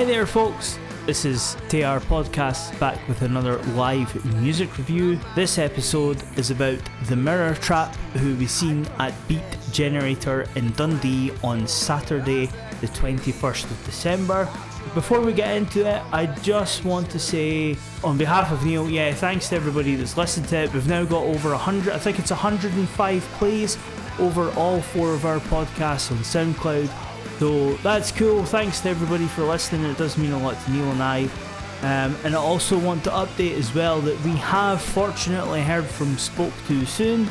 Hi there folks, this is Tayar Podcast back with another live music review. This episode is about the Mirror Trap, who we seen at Beat Generator in Dundee on Saturday the 21st of December. Before we get into it, I just want to say on behalf of Neil, thanks to everybody that's listened to it. We've now got over 100, I think it's 105 plays over all four of our podcasts on SoundCloud. So that's cool. Thanks to everybody for listening. It does mean a lot to Neil and I. And I also want to update as well that we have fortunately heard from Spoke Too Soon,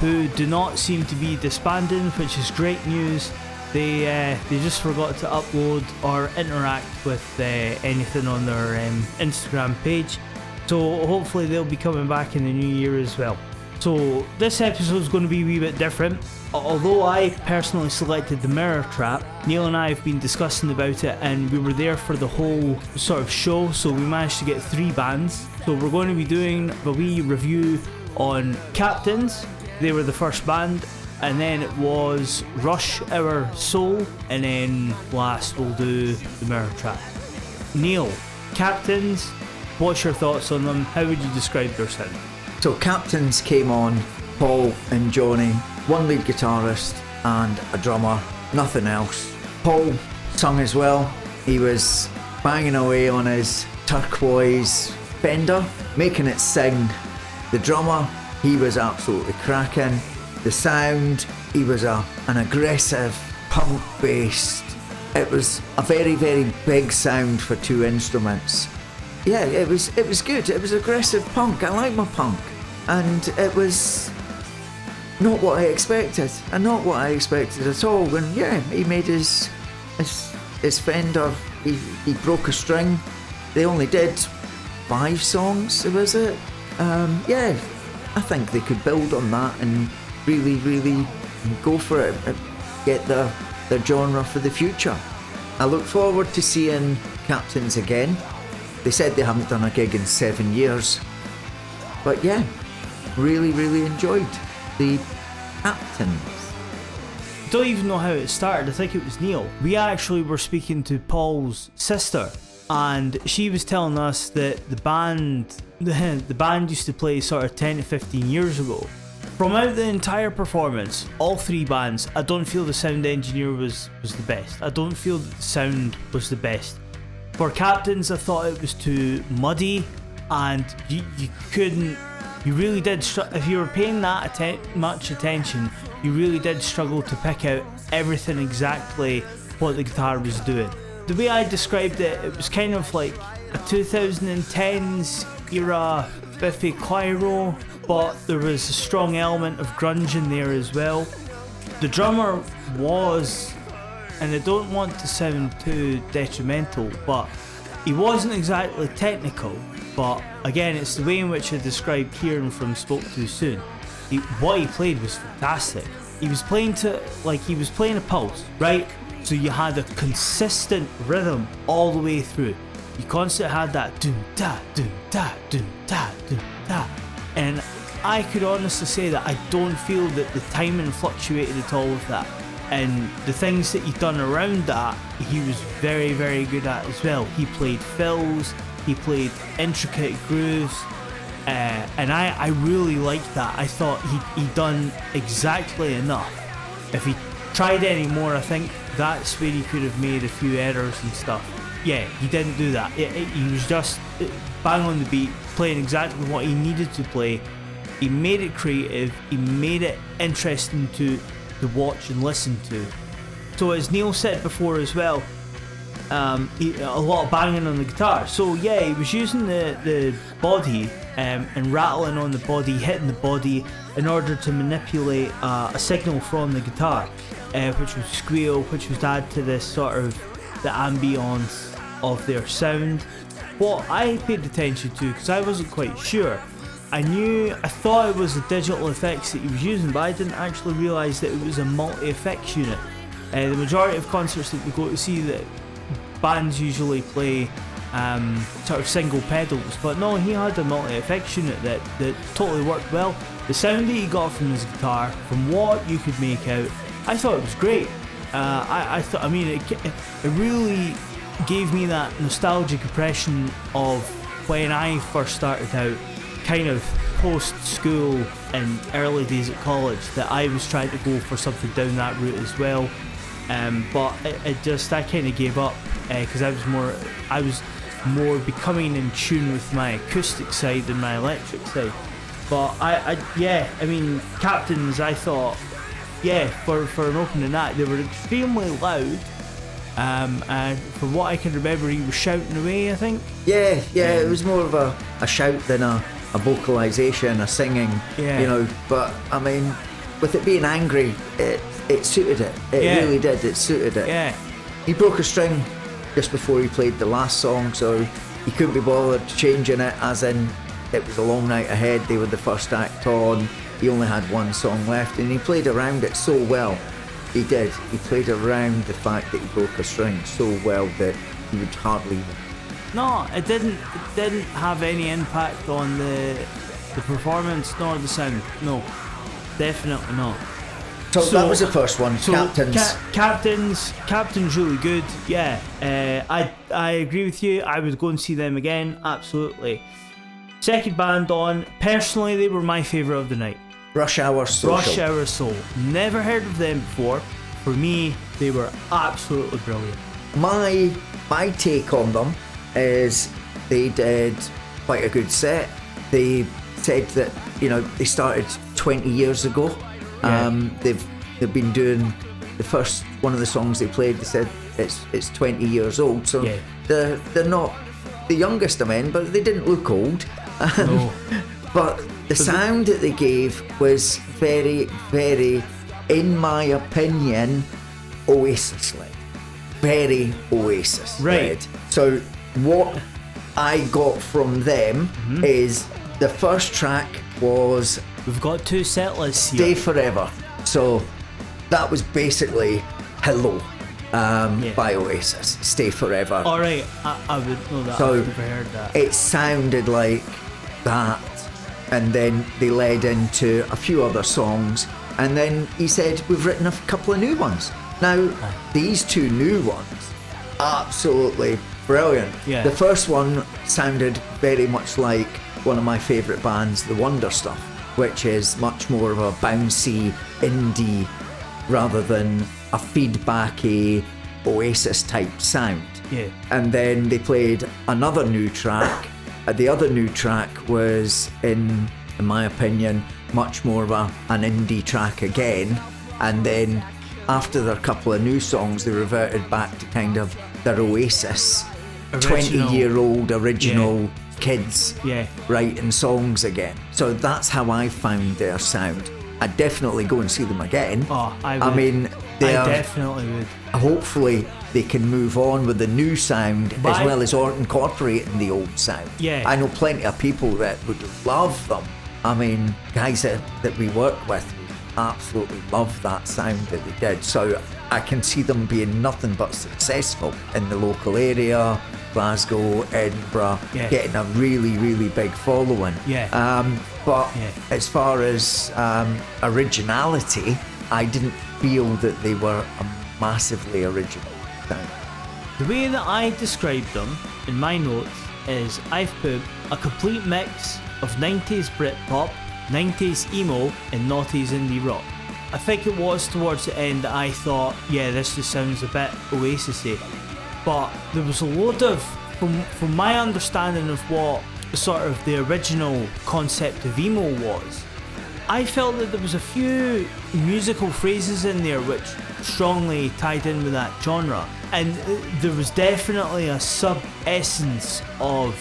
who do not seem to be disbanding, which is great news. They just forgot to upload or interact with anything on their Instagram page. So hopefully they'll be coming back in the new year as well. So this episode is going to be a wee bit different. Although I personally selected the Mirror Trap, Neil and I have been discussing about it and we were there for the whole sort of show, so we managed to get 3 bands. So we're going to be doing a wee review on Captains. They were the first band, and then it was Rush Our Soul, and then last we'll do the Mirror Trap. Neil, Captains, what's your thoughts on them? How would you describe their sound? So Captains came on, Paul and Johnny, one lead guitarist and a drummer, nothing else. Paul sung as well. He was banging away on his turquoise Fender, making it sing. The drummer, he was absolutely cracking. The sound, he was an aggressive punk based. It was a very, very big sound for 2 instruments. Yeah, it was good. It was aggressive punk. I like my punk. And it was not what I expected. And not what I expected at all. And yeah, he made his Fender, he broke a string. They only did 5 songs, was it? Yeah, I think they could build on that and really, really go for it. Get their genre for the future. I look forward to seeing Captains again. They said they haven't done a gig in 7 years. But yeah, really, really enjoyed the Captains. Don't even know how it started. I think it was Neil. We actually were speaking to Paul's sister, and she was telling us that the band used to play sort of 10 to 15 years ago. Throughout the entire performance, all 3 bands, I don't feel the sound engineer was the best. I don't feel that the sound was the best. For Captains, I thought it was too muddy, and you really did, if you were paying that much attention, you really did struggle to pick out everything exactly what the guitar was doing. The way I described it, it was kind of like a 2010s era Biffy Clyro, but there was a strong element of grunge in there as well. The drummer was, and I don't want to sound too detrimental, but he wasn't exactly technical. But again, it's the way in which I described Kieran from Spoke Too Soon. What he played was fantastic. He was playing a pulse, right? So you had a consistent rhythm all the way through. You constantly had that doom da doom da doom da doom da, and I could honestly say that I don't feel that the timing fluctuated at all with that. And the things that he'd done around that, he was very, very good at as well. He played fills, he played intricate grooves, and I really liked that. I thought he'd done exactly enough. If he tried any more, I think that's where he could have made a few errors and stuff. Yeah, he didn't do that. He was just bang on the beat, playing exactly what he needed to play. He made it creative, he made it interesting to watch and listen to. So as Neil said before as well, a lot of banging on the guitar. So yeah, he was using the body and rattling on the body, hitting the body in order to manipulate a signal from the guitar, which would squeal, which would add to this sort of the ambience of their sound. What I paid attention to, because I wasn't quite sure, I thought it was the digital effects that he was using, but I didn't actually realise that it was a multi-effects unit. The majority of concerts that we go to see, that bands usually play sort of single pedals, but no, he had a multi-effects unit that totally worked well. The sound that he got from his guitar, from what you could make out, I thought it was great. I thought, I mean, it really gave me that nostalgic impression of when I first started out, kind of post-school and early days at college, that I was trying to go for something down that route as well. But I kind of gave up because I was more becoming in tune with my acoustic side than my electric side. But I mean, Captains, I thought, for an opening act, they were extremely loud. And from what I can remember, he was shouting away, I think. Yeah, it was more of a shout than a vocalisation, a singing, you know. But I mean, with it being angry, it suited it. It really did. It suited it. Yeah. He broke a string just before he played the last song, so he couldn't be bothered changing it, as in it was a long night ahead. They were the first act on. He only had one song left, and he played around it so well. He did. He played around the fact that he broke a string so well that he would hardly even. No, it didn't have any impact on the performance nor the sound. No, definitely not. So that was the first one. So Captains. Captains really good. Yeah, I agree with you. I would go and see them again. Absolutely. Second band on. Personally, they were my favourite of the night. Rush Hour Soul. Rush Hour Soul. Never heard of them before. For me, they were absolutely brilliant. My take on them is they did quite a good set. They said that, you know, they started 20 years ago. Yeah. They've been doing the first one of the songs they played. They said it's 20 years old, so they're not the youngest of men, but they didn't look old. No. But the sound that they gave was very, very, in my opinion, Oasis-like. Very Oasis. Right. So what I got from them is the first track was We've got two set lists here. Stay Forever. So that was basically Hello by Oasis. Stay Forever. Alright, I would know that. So I've never heard that. it sounded like that, and then they led into a few other songs, and then he said we've written a couple of new ones. Now these two new ones, absolutely brilliant. Yeah. The first one sounded very much like one of my favourite bands, The Wonder Stuff, which is much more of a bouncy indie rather than a feedbacky Oasis type sound. Yeah. And then they played another new track. The other new track was, in my opinion, much more of an indie track again. And then after their couple of new songs, they reverted back to kind of their Oasis 20-year-old original kids writing songs again. So that's how I found their sound. I'd definitely go and see them again. Oh, I would. I mean, I definitely would. Hopefully they can move on with the new sound as well as incorporating the old sound. Yeah. I know plenty of people that would love them. I mean, guys that we work with absolutely love that sound that they did. So I can see them being nothing but successful in the local area, Glasgow, Edinburgh, getting a really, really big following. But as far as originality, I didn't feel that they were a massively original sound. The way that I described them in my notes is I've put a complete mix of 90s Britpop, 90s emo and 90s indie rock. I think it was towards the end that I thought, this just sounds a bit Oasis-y. But there was a load of, from my understanding of what sort of the original concept of emo was, I felt that there was a few musical phrases in there which strongly tied in with that genre. And there was definitely a sub-essence of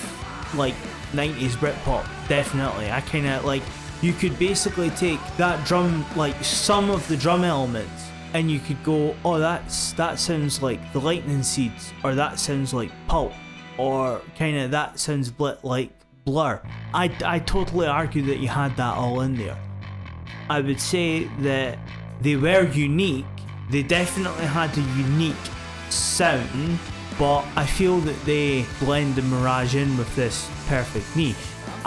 like 90s Britpop, definitely. I kind of like, you could basically take that drum, like some of the drum elements, and you could go, oh, that sounds like the Lightning Seeds, or that sounds like Pulp, or kind of that sounds like Blur. I totally argue that you had that all in there. I would say that they were unique. They definitely had a unique sound, but I feel that they blend the Mirage in with this perfect niche.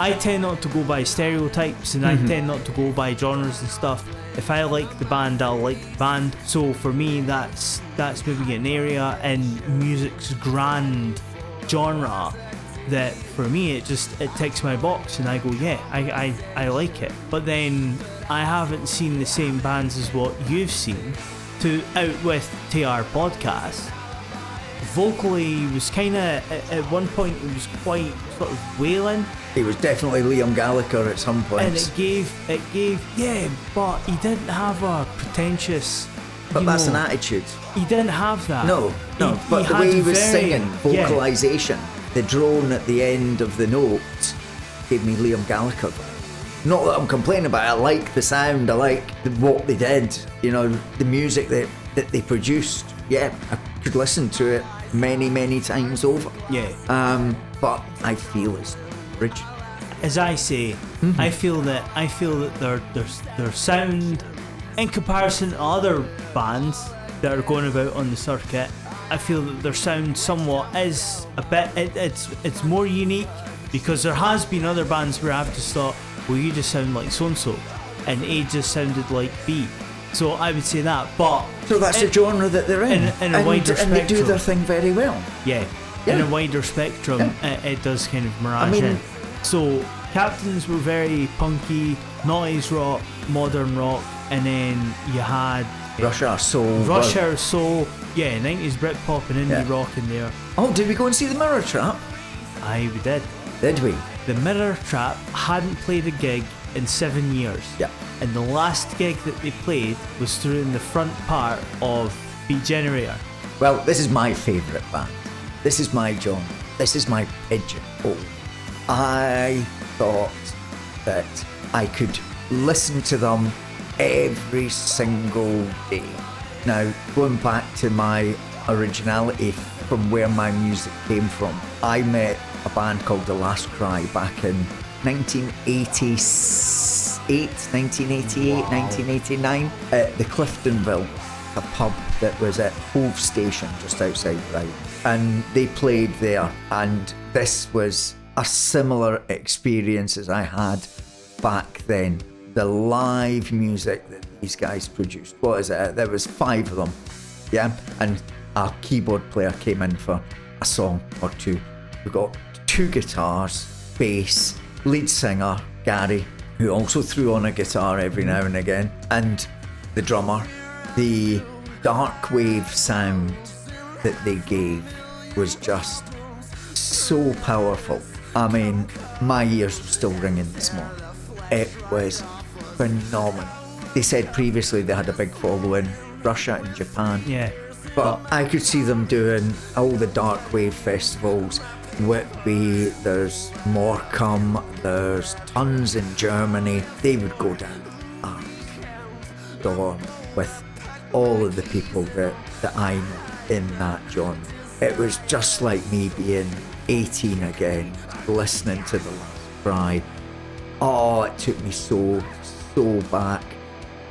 I tend not to go by stereotypes, and I tend not to go by genres and stuff. If I like the band, I'll like the band. So for me, that's maybe an area in music's grand genre that for me it ticks my box, and I go, yeah, I like it. But then I haven't seen the same bands as what you've seen. To Out With Tayar podcast, vocally he was kind of, at one point it was quite sort of wailing. He was definitely Liam Gallagher at some point. And it gave, yeah, but he didn't have a pretentious... But that's an attitude. He didn't have that. No, but the way he was singing, vocalisation, the drone at the end of the note gave me Liam Gallagher. Not that I'm complaining about it, I like the sound, I like what they did, the music that they produced. Yeah, I could listen to it many times over. Yeah. But I feel it's original. As I say, I feel that their sound, in comparison to other bands that are going about on the circuit, I feel that their sound somewhat is a bit, it's more unique, because there has been other bands where I've just thought, well, you just sound like so-and-so, and A just sounded like B. So I would say that, but... So that's the genre that they're in a wider spectrum. And they do their thing very well. Yeah. In a wider spectrum, it does kind of mirage in. So Captains were very punky, noise rock, modern rock, and then you had... Russia Soul, 90s Britpop and indie rock in there. Oh, did we go and see the Mirror Trap? Aye, we did. Did we? The Mirror Trap hadn't played a gig in 7 years. Yeah. And the last gig that they played was through in the front part of Beat Generator. Well, this is my favourite band. This is my genre. This is my pigeonhole. I thought that I could listen to them every single day. Now, going back to my originality from where my music came from, I met a band called The Last Cry back in 1989 at the Cliftonville, a pub that was at Hove Station just outside Brighton, and they played there, and this was a similar experience as I had back then. The live music that these guys produced, what is it? There was 5 of them, yeah, and a keyboard player came in for a song or two. We got 2 guitars, bass, lead singer Gary, who also threw on a guitar every now and again, and the drummer. The dark wave sound that they gave was just so powerful. I mean, my ears were still ringing this morning. It was phenomenal. They said previously they had a big following, Russia and Japan. Yeah. But I could see them doing all the dark wave festivals. Whitby, there's Morecambe, there's tons in Germany. They would go down a storm with all of the people that I know in that genre. It was just like me being 18 again, listening to The Last Cry. Oh, it took me so back.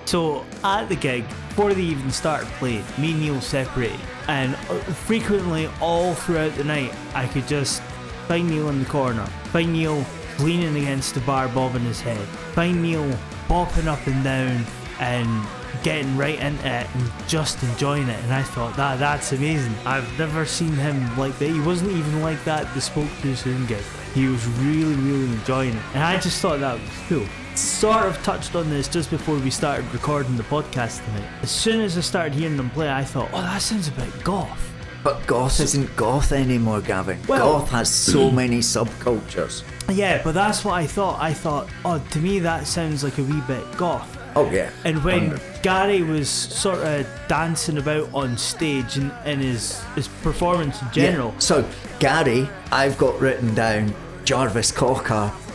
So at the gig, before they even started playing, me and Neil separated, and frequently all throughout the night I could just find Neil in the corner, find Neil leaning against the bar bobbing his head, find Neil bopping up and down and getting right into it and just enjoying it. And I thought, that's amazing. I've never seen him like that. He wasn't even like that at the Spoke Too Soon gig. He was really enjoying it, and I just thought that was cool. Sort of touched on this just before we started recording the podcast tonight. As soon as I started hearing them play, I thought, oh, that sounds a bit goth. But goth isn't goth anymore, Gavin. Well, goth has so many subcultures. Yeah, but that's what I thought. I thought, oh, to me that sounds like a wee bit goth. Oh yeah. And when Gary was sort of dancing about on stage and in his performance in general. Yeah. So Gary, I've got written down Jarvis Cocker /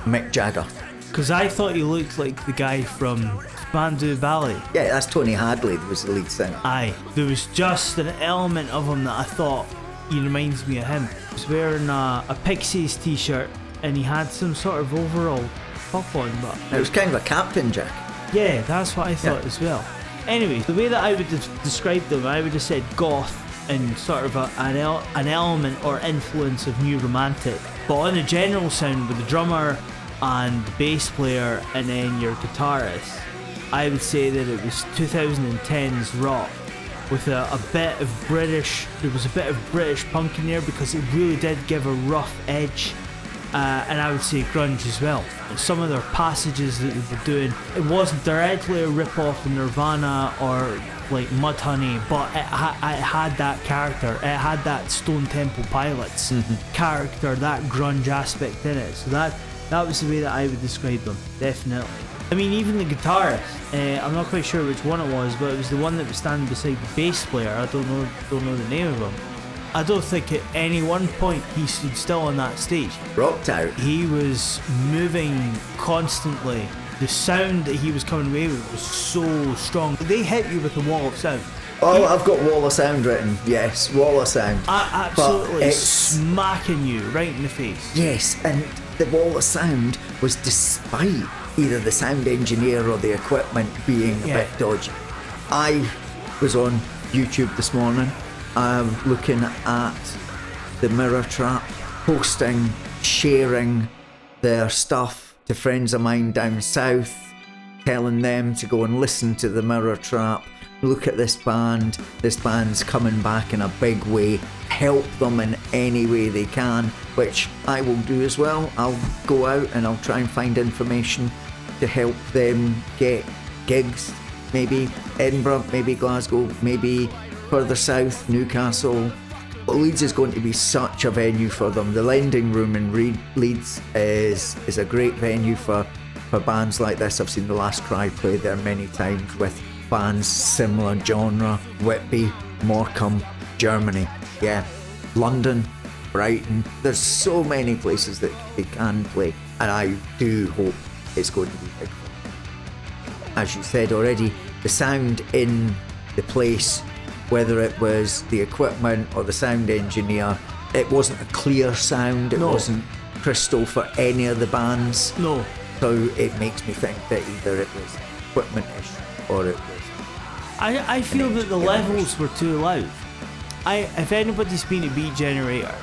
Mick Jagger. Because I thought he looked like the guy from Spandau Ballet. Yeah, that's Tony Hadley that was the lead singer. Aye, there was just an element of him that I thought he reminds me of him. He was wearing a Pixies t-shirt and he had some sort of overall top on, but it was kind of a captain jacket. Yeah, that's what I thought as well. Anyway, the way that I would describe them, I would have said goth, and sort of an element or influence of New Romantic. But on the general sound, with the drummer and the bass player and then your guitarist, I would say that it was 2010's rock with a bit of British. There was a bit of British punk in there because it really did give a rough edge. And I would say grunge as well. Some of their passages that they were doing, it wasn't directly a rip-off of Nirvana or like Mudhoney, but it had that character. It had that Stone Temple Pilots character, that grunge aspect in it. So that was the way that I would describe them, definitely. I mean, even the guitarist, I'm not quite sure which one it was, but it was the one that was standing beside the bass player. I don't know the name of him. I don't think at any one point he stood still on that stage. Rocked out. He was moving constantly. The sound that he was coming away with was so strong. They hit you with a wall of sound. Oh, I've got wall of sound written. Yes, wall of sound. Absolutely smacking you right in the face. Yes, and the wall of sound was despite either the sound engineer or the equipment being a bit dodgy. I was on YouTube this morning. I'm looking at the Mirror Trap posting, sharing their stuff to friends of mine down south, telling them to go and listen to the Mirror Trap, look at this band, this band's coming back in a big way, help them in any way they can, which I will do as well. I'll go out and I'll try and find information to help them get gigs, maybe Edinburgh, maybe Glasgow, maybe further south, Newcastle. Leeds is going to be such a venue for them. The Lending Room in Leeds is a great venue for bands like this. I've seen The Last Cry play there many times with bands similar genre. Whitby, Morecambe, Germany, London, Brighton. There's so many places that they can play, and I do hope it's going to be big. As you said already, the sound in the place, whether it was the equipment or the sound engineer, it wasn't a clear sound. It wasn't crystal for any of the bands. No. So it makes me think that either it was equipment issue or it was... I feel that the levels were too loud. If anybody's been to Beat Generator,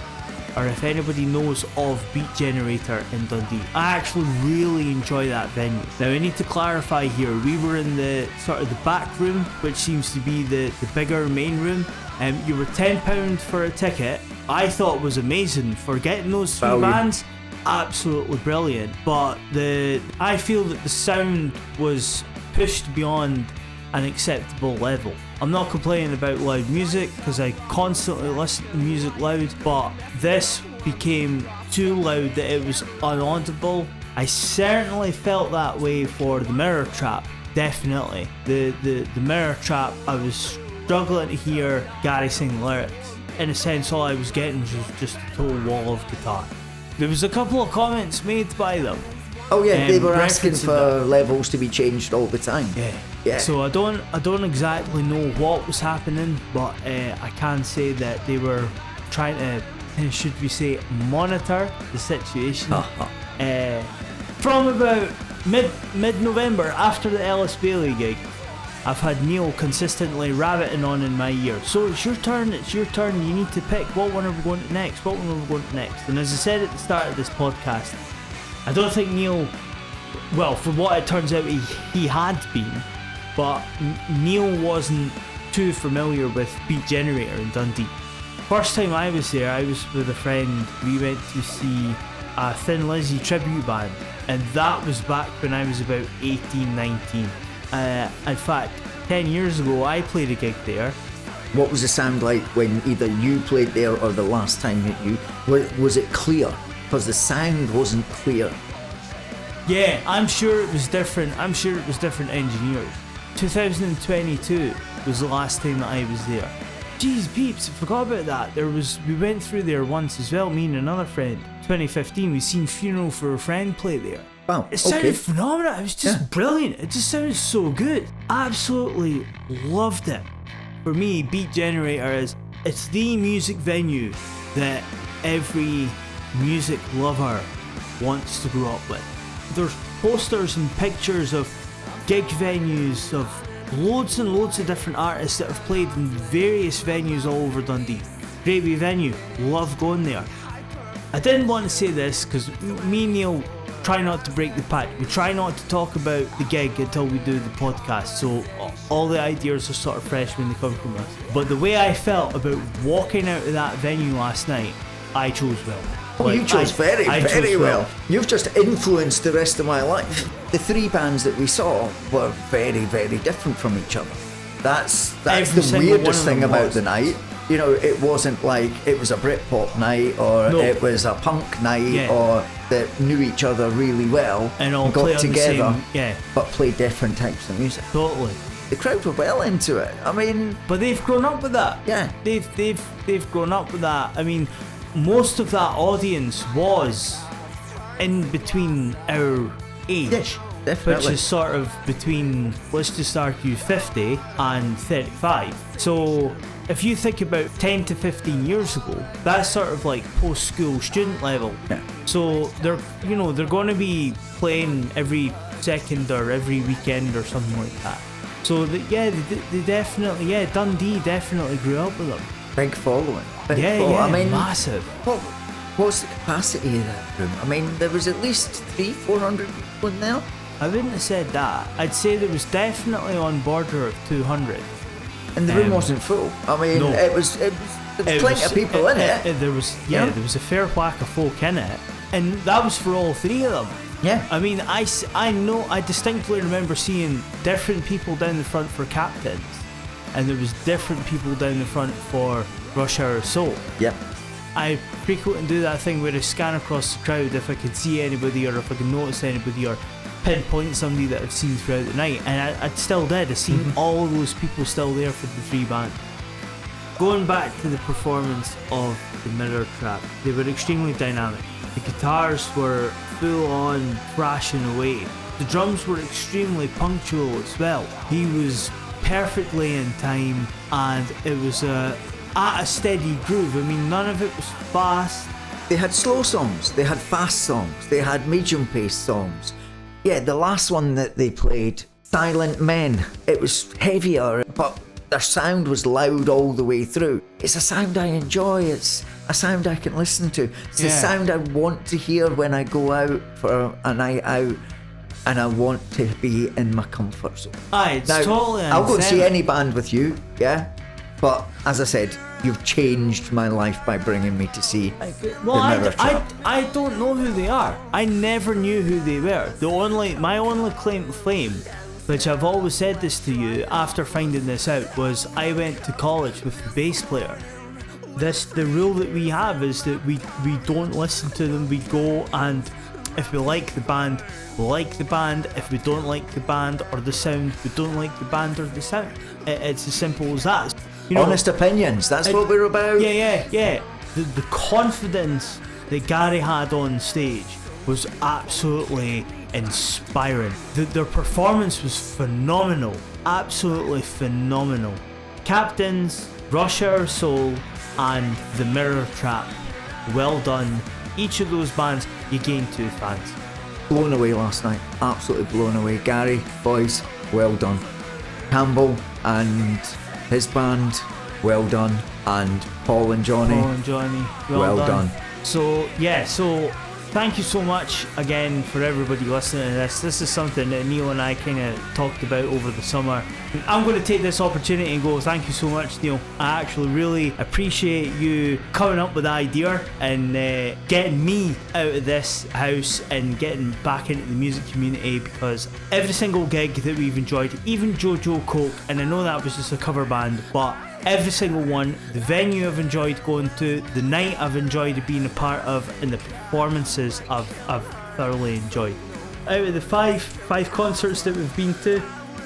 or if anybody knows of Beat Generator in Dundee, I actually really enjoy that venue. Now I need to clarify here, we were in the sort of the back room, which seems to be the bigger main room. You were £10 for a ticket. I thought it was amazing for getting those three bands. Absolutely brilliant. But I feel that the sound was pushed beyond an acceptable level. I'm not complaining about loud music because I constantly listen to music loud, but this became too loud that it was unaudible. I certainly felt that way for the Mirror Trap, definitely. The Mirror Trap, I was struggling to hear Gary sing lyrics. In a sense, all I was getting was just a total wall of guitar. There was a couple of comments made by them. Oh yeah, they were asking for levels to be changed all the time. Yeah. So I don't exactly know what was happening, but I can say that they were trying to, should we say, monitor the situation. From about mid-November, after the Ellis Bailey gig, I've had Neil consistently rabbiting on in my ear. So it's your turn, you need to pick what one are we going to next, And as I said at the start of this podcast, I don't think Neil, well, for what it turns out he had been, but Neil wasn't too familiar with Beat Generator in Dundee. First time I was there, I was with a friend. We went to see a Thin Lizzy tribute band, and that was back when I was about 18, 19. In fact, 10 years ago I played a gig there. What was the sound like when either you played there or the last time that you... Was it clear? Because the sound wasn't clear. Yeah, I'm sure it was different. I'm sure it was different engineers. 2022 was the last time that I was there. Jeez, peeps, I forgot about that. We went through there once as well, me and another friend. 2015, we seen Funeral for a Friend play there. Wow, it sounded phenomenal. It was just brilliant. It just sounded so good. Absolutely loved it. For me, Beat Generator it's the music venue that every music lover wants to grow up with. There's posters and pictures of gig venues, of loads and loads of different artists that have played in various venues all over Dundee. Great wee venue, love going there. I didn't want to say this because me and Neil try not to break the pact. We try not to talk about the gig until we do the podcast, so all the ideas are sort of fresh when they come from us. But the way I felt about walking out of that venue last night, I chose well. Oh, you chose very well. You've just influenced the rest of my life. The three bands that we saw were very, very different from each other. That's the weirdest thing about the night. You know, it wasn't like it was a Britpop night or it was a punk night or that knew each other really well and all got together, but played different types of music. Totally. The crowd were well into it. I mean, but they've grown up with that. Yeah, they've grown up with that. I mean, most of that audience was in between our age. Yes, definitely. Which is sort of between, let's just argue, 50 and 35. So if you think about 10 to 15 years ago, that's sort of like post-school student level. Yeah. So they're going to be playing every second or every weekend or something like that. So they definitely, Dundee definitely grew up with them. Big following. I mean, massive. What's the capacity of that room? I mean, there was at least 300-400 people in there. I wouldn't have said that. I'd say there was definitely on border of 200. And the room wasn't full. I mean, no. There was plenty of people in it. There was a fair whack of folk in it, and that was for all three of them. Yeah. I mean, I distinctly remember seeing different people down the front for Captains, and there was different people down the front for Rush Hour Soul. Yep. I frequently do that thing where I scan across the crowd if I can see anybody or if I can notice anybody or pinpoint somebody that I've seen throughout the night, and I still did. I seen all those people still there for the three bands. Going back to the performance of the Mirror Trap, they were extremely dynamic. The guitars were full on thrashing away. The drums were extremely punctual as well. He was perfectly in time, and it was at a steady groove. I mean, none of it was fast. They had slow songs, they had fast songs, they had medium-paced songs. Yeah, the last one that they played, Silent Men, it was heavier, but their sound was loud all the way through. It's a sound I enjoy, it's a sound I can listen to. It's the sound I want to hear when I go out for a night out and I want to be in my comfort zone. Aye, it's totally I'll go and see any band with you, yeah? But as I said, you've changed my life by bringing me to see the Mirror Trap. I don't know who they are. I never knew who they were. My only claim to fame, which I've always said this to you after finding this out, was I went to college with the bass player. The rule that we have is that we don't listen to them. We go, and if we like the band, we like the band. If we don't like the band or the sound, we don't like the band or the sound. It's as simple as that. You know, honest opinions, that's what we're about. Yeah. The confidence that Gary had on stage was absolutely inspiring. Their performance was phenomenal, absolutely phenomenal. Captains, Rush Hour Soul, and the Mirror Trap, well done. Each of those bands, you gained 2 fans. Blown away last night, absolutely blown away. Gary, boys, well done. Campbell and his band, well done. And Paul and Johnny, well done. So thank you so much again for everybody listening to this. This is something that Neil and I kind of talked about over the summer. I'm going to take this opportunity and go, thank you so much, Neil. I actually really appreciate you coming up with the idea and getting me out of this house and getting back into the music community, because every single gig that we've enjoyed, even Jojo Coke, and I know that was just a cover band, but every single one, the venue I've enjoyed going to, the night I've enjoyed being a part of, and the performances I've thoroughly enjoyed. Out of the five concerts that we've been to,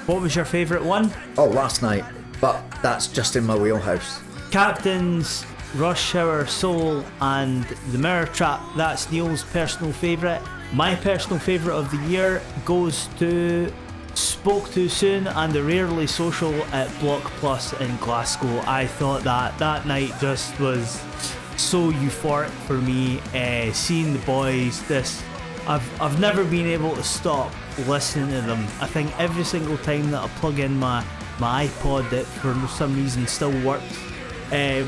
what was your favourite one? Oh, last night, but that's just in my wheelhouse. Captains, Rush Hour Soul, and the Mirror Trap, that's Neil's personal favourite. My personal favourite of the year goes to Spoke Too Soon and the Rarely Social at Block Plus in Glasgow. I thought that night just was so euphoric for me, seeing the boys, this I've never been able to stop listening to them. I think every single time that I plug in my iPod that for some reason still works,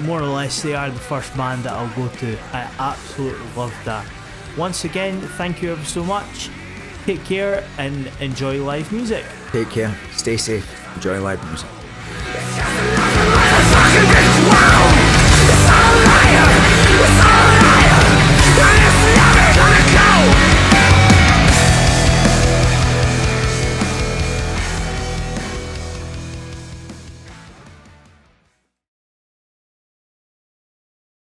more or less they are the first band that I'll go to. I absolutely love that. Once again, thank you ever so much. Take care and enjoy live music. Take care, stay safe, enjoy live music.